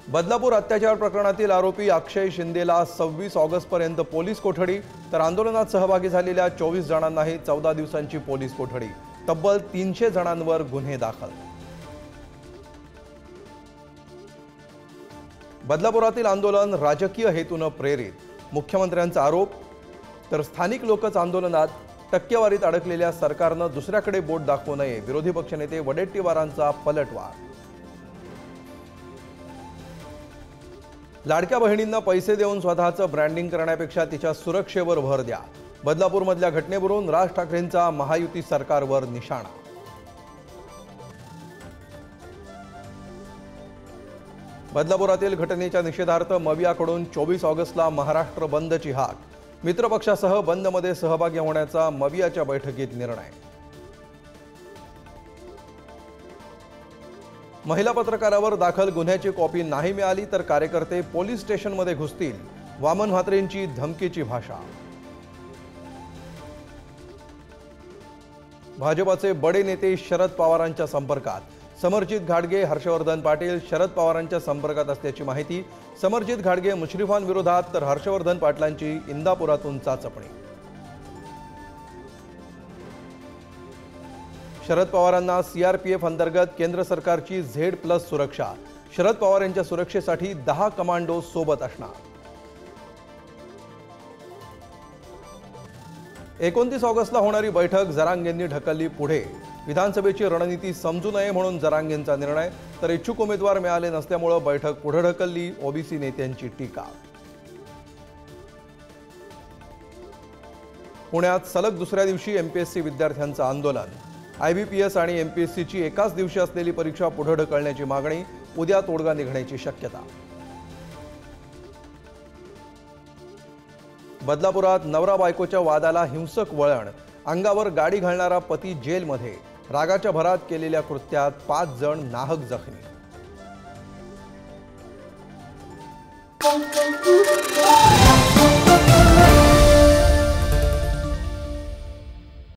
बदलापूर अत्याचार प्रकरणातील आरोपी अक्षय शिंदेला 26 ऑगस्टपर्यंत पोलीस कोठडी, तर आंदोलनात सहभागी झालेल्या 24 जणांनाही 14 दिवसांची पोलीस कोठडी. तब्बल 300 जणांवर गुन्हे दाखल. बदलापुरातील आंदोलन राजकीय हेतूने प्रेरित, मुख्यमंत्र्यांचा आरोप. तर स्थानिक लोकच आंदोलनात टक्केवारीत अडकलेल्या सरकारने दुसऱ्याकडे बोट दाखवू नये, विरोधी पक्षनेते वडेट्टीवारांचा पलटवार. लाडक्या बहिणींना पैसे देऊन स्वतःचं ब्रँडिंग करण्यापेक्षा तिच्या सुरक्षेवर भर द्या. बदलापूरमधल्या घटनेवरून राज ठाकरेंचा महायुती सरकारवर निशाणा. बदलापुरातील घटनेच्या निषेधार्थ मवियाकडून 24 ऑगस्टला महाराष्ट्र बंदची हाक. मित्रपक्षासह बंदमध्ये सहभागी होण्याचा मवियाच्या बैठकीत निर्णय. महिला पत्रकारावर दाखल गुन्ह्याची कॉपी नाही मिळाली तर कार्यकर्ते पोलीस स्टेशनमध्ये घुसतील, वामन म्हात्रेंची धमकीची भाषा. भाजपचे बडे नेते शरद पवारांच्या संपर्कात. समरजित घाटगे, हर्षवर्धन पाटील शरद पवारांच्या संपर्कात असल्याची माहिती. समरजित घाटगे मुश्रीफांविरोधात तर हर्षवर्धन पाटलांची इंदापुरातून चाचपणी. शरद पवारांना सीआरपीएफ अंतर्गत केंद्र सरकारची Z+ सुरक्षा. शरद पवार यांच्या सुरक्षेसाठी 10 कमांडो सोबत असणार. 29 ऑगस्टला होणारी बैठक जरांगेंनी ढकलली पुढे. विधानसभेची रणनीती समजू नये म्हणून जरांगेंचा निर्णय, तर इच्छुक उमेदवार मिळाले नसल्यामुळे बैठक पुढे ढकलली, ओबीसी नेत्यांची टीका. पुण्यात सलग दुसऱ्या दिवशी एमपीएससी विद्यार्थ्यांचं आंदोलन. IBPS आणि MPSCची एकाच दिवशी असलेली परीक्षा पुढे ढकलण्याची मागणी. उद्या तोडगा निघण्याची शक्यता. बदलापुरात नवरा बायकोच्या वादाला हिंसक वळण. अंगावर गाडी घालणारा पती जेलमध्ये. रागाच्या भरात केलेल्या कृत्यात 5 जण नाहक जखमी.